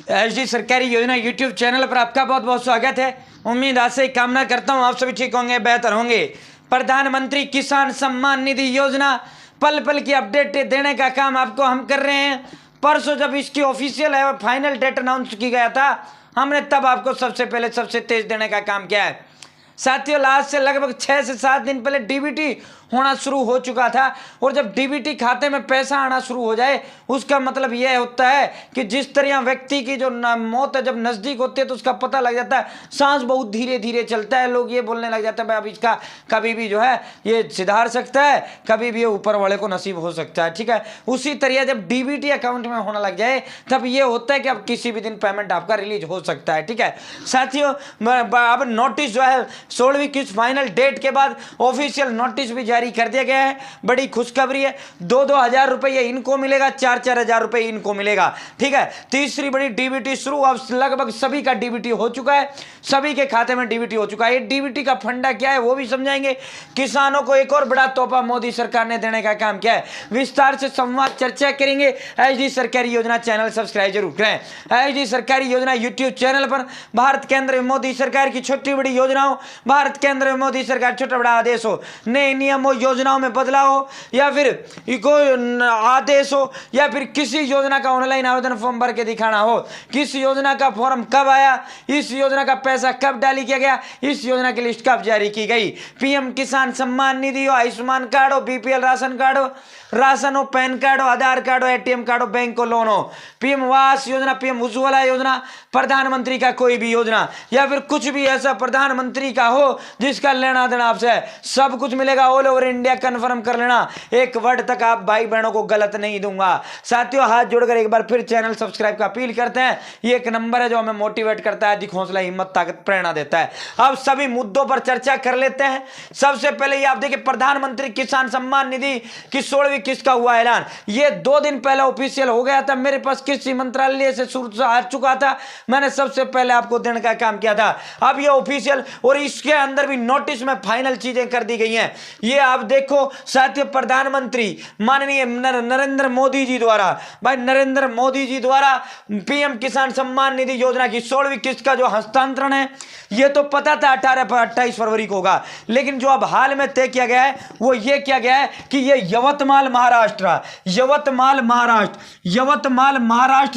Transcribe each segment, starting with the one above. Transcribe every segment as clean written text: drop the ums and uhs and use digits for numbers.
HD सरकारी योजना YouTube channel पर आपका बहुत बहुत स्वागत है। उम्मीद आज से कामना करता हूँ आप सभी ठीक होंगे, बेहतर होंगे। प्रधानमंत्री किसान सम्मान निधि योजना पल पल की अपडेट देने का काम आपको हम कर रहे हैं। परसों जब इसकी ऑफिशियल है फाइनल डेट अनाउंस की गया था, हमने तब आपको सबसे पहले सबसे तेज देने का काम किया है। साथियों, आज से लगभग 6 से 7 दिन पहले डीबीटी होना शुरू हो चुका था, और जब डीबीटी खाते में पैसा आना शुरू हो जाए उसका मतलब यह होता है कि जिस तरह व्यक्ति की जो मौत है जब नज़दीक होती है तो उसका पता लग जाता है, सांस बहुत धीरे धीरे चलता है, लोग ये बोलने लग जाते हैं भाई अब इसका कभी भी जो है ये सुधार सकता है, कभी भी ये ऊपर वाले को नसीब हो सकता है। ठीक है, उसी तरह जब डीबीटी अकाउंट में होने लग जाए तब ये होता है कि अब किसी भी दिन पेमेंट आपका रिलीज हो सकता है। ठीक है साथियों, अब नोटिस जो है 16वीं किस्त फाइनल डेट के बाद ऑफिशियल नोटिस भी जारी कर दिया गया है। बड़ी खुशखबरी है, 2-2 हज़ार रुपये इनको मिलेगा, 4-4 हज़ार रुपये इनको मिलेगा। ठीक है, तीसरी बड़ी डीबीटी शुरू, अब लगभग सभी का डीबीटी हो चुका है, सभी के खाते में डीबीटी हो चुका है। ये डीबीटी का फंडा क्या है वो भी समझाएंगे। किसानों को एक और बड़ा तोहफा मोदी सरकार ने देने का काम किया है, विस्तार से संवाद चर्चा करेंगे। एचडी सरकारी योजना चैनल सब्सक्राइब जरूर करें। एचडी सरकारी योजना यूट्यूब चैनल पर भारत केंद्र में मोदी सरकार की छोटी बड़ी योजनाओं, भारत केंद्र में मोदी सरकार छोटा बड़ा आदेश हो, नए नियमों योजनाओं में बदलाव हो, या फिर कोई आदेश हो, या फिर किसी योजना का ऑनलाइन आवेदन फॉर्म भर के दिखाना हो, किस योजना का फॉर्म कब आया, इस योजना का पैसा कब डाली किया गया, इस योजना की लिस्ट कब जारी की गई, पीएम किसान सम्मान निधि हो, आयुष्मान कार्ड हो, बीपीएल राशन कार्ड हो, राशन हो, पैन कार्ड हो, आधार कार्ड हो, एटीएम कार्ड हो, बैंक को लोन हो, पीएम आवास योजना, पीएम उज्ज्वला योजना, प्रधानमंत्री का कोई भी योजना, या फिर कुछ भी ऐसा प्रधानमंत्री का हो जिसका लेना देना आपसे है, सब कुछ मिलेगा। ऑल ओवर इंडिया कंफर्म कर लेना, एक वर्ड तक आप भाई बहनों को गलत नहीं दूंगा। साथियों, हाथ जोड़कर एक बार फिर चैनल सब्सक्राइब का अपील करते हैं। ये एक नंबर है जो हमें मोटिवेट करता है, अधिक हौसला, हिम्मत, ताकत, प्रेरणा देता है। अब सभी मुद्दों पर चर्चा कर लेते हैं। सबसे पहले ये आप देखिए, प्रधानमंत्री किसान सम्मान निधि की 16वीं किस्त का हुआ ऐलान। ये 2 दिन पहले ऑफिशियल हो गया था, मेरे पास कृषि मंत्रालय से शुरू आ चुका था, मैंने सबसे पहले आपको देने का काम किया था। अब ये ऑफिशियल, और इसके अंदर भी नोटिस में फाइनल चीजें कर दी गई हैं। ये आप देखो साथियों, प्रधानमंत्री माननीय नरेंद्र मोदी जी द्वारा, भाई नरेंद्र मोदी जी द्वारा पीएम किसान सम्मान निधि योजना की 16वीं किस्त का जो हस्तांतरण है, ये तो पता था 28 फरवरी को होगा, लेकिन जो अब हाल में तय किया गया है वो ये किया गया है कि ये यवतमाल महाराष्ट्र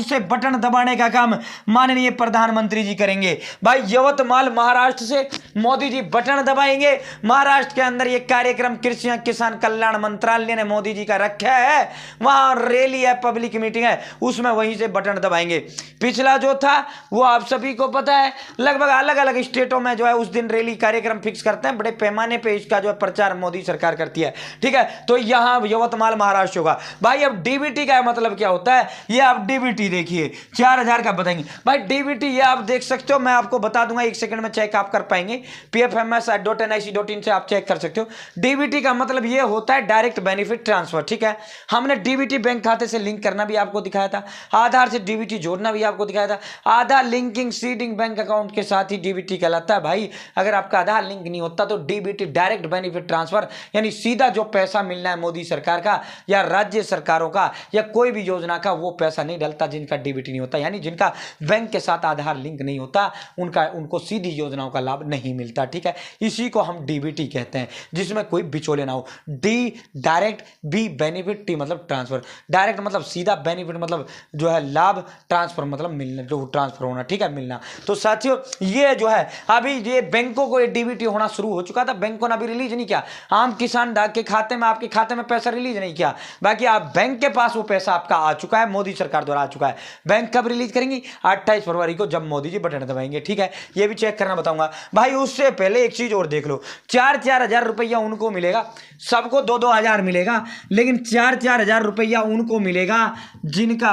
से बटन दबाने का काम माननीय प्रधानमंत्री जी करेंगे। भाई यवतमाल महाराष्ट्र से मोदी जी बटन दबाएंगे। महाराष्ट्र के अंदर ये कार्यक्रम कृषि किसान कल्याण मंत्रालय ने मोदी जी का रखा है, वहां रैली है, पब्लिक मीटिंग है, उसमें वहीं से बटन दबाएंगे। पिछला जो था वो आप सभी को पता है, लगभग अलग अलग स्टेटों में जो है उस दिन रैली कार्यक्रम फिक्स करते हैं, बड़े पैमाने पे इसका जो है प्रचार मोदी सरकार करती है। ठीक है, तो यहां यवतमाल महाराष्ट्र होगा। भाई अब डीबीटी का मतलब क्या होता है, ये आप डीबीटी देखिए 4000 का बताएंगे। भाई डीबीटी ये आप देख सकते हो, मैं आपको बता दूंगा, 1 सेकंड में चेक आप कर पाएंगे, pfms.nic.in से आप चेक कर सकते हो। डीबीटी का मतलब ये होता है डायरेक्ट बेनिफिट ट्रांसफर। ठीक है, हमने डीबीटी बैंक खाते से लिंक करना भी आपको दिखाया था, आधार से डीबीटी जोड़ना भी आपको दिखाया था। आधार लिंकिंग सीडिंग बैंक अकाउंट के साथ ही डीबीटी कहलाता है। भाई अगर आपका आधार लिंक नहीं होता तो डीबीटी डायरेक्ट बेनिफिट ट्रांसफर, यानी सीधा जो पैसा मिलना है मोदी सरकार का या राज्य सरकारों का या कोई भी योजना का, वो पैसा नहीं डलता जिनका डीबीटी नहीं होता, यानी जिनका बैंक के साथ आधार लिंक नहीं होता, उनको सीधी योजनाओं का लाभ नहीं मिलता। ठीक है, इसी को हम डीबीटी कहते हैं, जिसमें कोई बिचौले ना हो। D direct, B benefit, T मतलब ट्रांसफर। डायरेक्ट मतलब सीधा, बेनिफिट मतलब जो है लाभ, ट्रांसफर मतलब मिलना, जो ट्रांसफर होना। ठीक है, मिलना। तो साथियों ये जो है अभी ये बैंकों को डीबीटी होना शुरू हो चुका था, बैंकों ने अभी रिलीज नहीं किया, आम किसान डाक के खाते में, आपके खाते में पैसा रिलीज नहीं किया, बाकी आप बैंक के पास वो पैसा आपका आ चुका है, मोदी सरकार द्वारा आ चुका है। बैंक कब रिलीज करेंगी? 28 फरवरी को, जब मोदी जी बटन दबाएंगे। ठीक है, ये भी चेक करना बताऊंगा। भाई उससे पहले एक चीज और देख लो, 4-4 हज़ार रुपया उनको मिलेगा, सबको 2-2 हज़ार मिलेगा, लेकिन 4-4 हज़ार रुपया उनको मिलेगा जिनका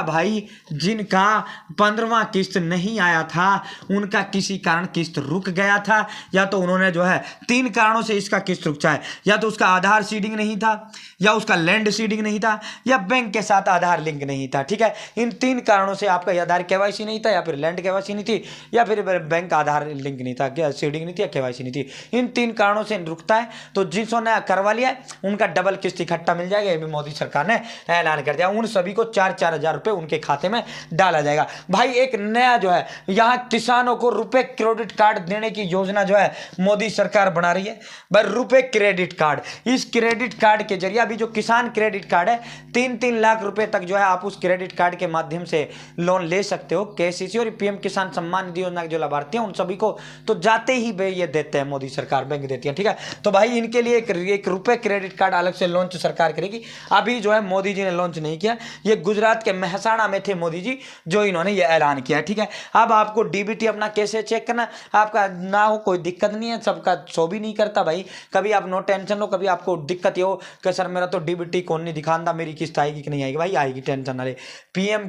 15वां किस्त नहीं आया था, उनका किसी कारण किस्त रुक गया था, या तो उन्होंने जो है 3 कारणों से इसका किस्त रुक जाए, या तो उसका आधार सीडिंग नहीं था, या उसका लैंड सीडिंग नहीं था, या बैंक के साथ आधार लिंक नहीं था। ठीक है, इन 3 कारणों से आपका आधार केवाईसी नहीं था, या फिर लैंड केवाईसी नहीं थी, या फिर बैंक आधार लिंक नहीं था, सीडिंग नहीं थी, या केवाईसी नहीं थी, इन 3 कारणों से रुकता है। तो जिन्होंने नया करवा लिया है उनका डबल किस्त इकट्ठा मिल जाएगा, ये भी मोदी सरकार ने ऐलान कर दिया। उन सभी को 4-4 हजार रुपये उनके खाते में डाला जाएगा। भाई एक नया जो है यहाँ किसानों को रुपए क्रेडिट कार्ड देने की योजना जो है मोदी सरकार बना रही है। भाई रुपए क्रेडिट कार्ड, इस क्रेडिट कार्ड के जरिए अभी जो किसान क्रेडिट कार्ड है 3-3 लाख रुपए तक जो है आप उस क्रेडिट कार्ड के माध्यम से लोन ले सकते हो। केसीसी और पीएम किसान सम्मान निधि योजना के जो लाभार्थी हैं उन सभी को तो जाते ही ये देते हैं, मोदी सरकार बैंक देती है, ठीक है। तो भाई इनके लिए एक रुपए क्रेडिट कार्ड अलग से लॉन्च सरकार करेगी। अभी जो है मोदी जी ने लॉन्च नहीं किया, ये गुजरात के मेहसाणा में थे मोदी जी जो इन्होंने ये ऐलान किया, ठीक है। अब आपको डीबीटी अपना कैसे चेक करना, आपका ना हो कोई दिक्कत नहीं है, सबका शो भी नहीं करता भाई। कभी आप नो टेंशन लो, कभी आपको दिक्कत ये हो कि सर मेरा तो डीबीटी कौन नहीं दिखाता, मेरी किस्त आएगी कि नहीं आएगी, भाई आएगी, टेंशन ना ले। पीएम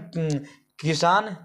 किसान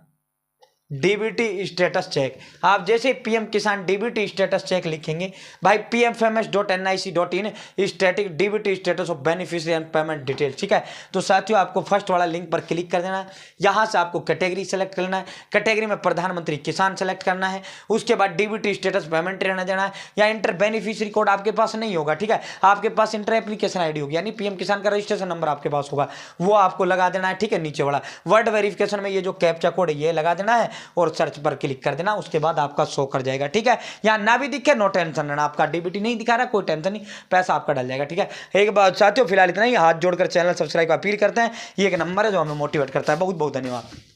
डीबीटी स्टेटस चेक, आप जैसे पीएम किसान डीबीटी स्टेटस चेक लिखेंगे भाई pmfms.nic.in static DBT status of beneficiary and payment detail, ठीक है। तो साथियों आपको फर्स्ट वाला लिंक पर क्लिक कर देना है, यहाँ से आपको कैटेगरी सेलेक्ट करना है, कैटेगरी में प्रधानमंत्री किसान सेलेक्ट करना है, उसके बाद डीबीटी स्टेटस पेमेंट रहना देना है, या इंटर बेनिफिशियरी कोड आपके पास नहीं होगा, ठीक है, आपके पास इंटर एप्लीकेशन आईडी होगी, यानी पीएम किसान का रजिस्ट्रेशन नंबर आपके पास होगा, वो आपको लगा देना है, ठीक है। नीचे वाला वर्ड वेरिफिकेशन में ये जो कैप्चा कोड है ये लगा देना है और सर्च पर क्लिक कर देना, उसके बाद आपका शो कर जाएगा, ठीक है। या ना भी दिखे नो टेंशन रहना, आपका डीबीटी नहीं दिखा रहा कोई टेंशन नहीं, पैसा आपका डल जाएगा, ठीक है। एक बात साथियों फिलहाल इतना ही, हाथ जोड़कर चैनल सब्सक्राइब अपील करते हैं, ये एक नंबर है जो हमें मोटिवेट करता है। बहुत बहुत धन्यवाद।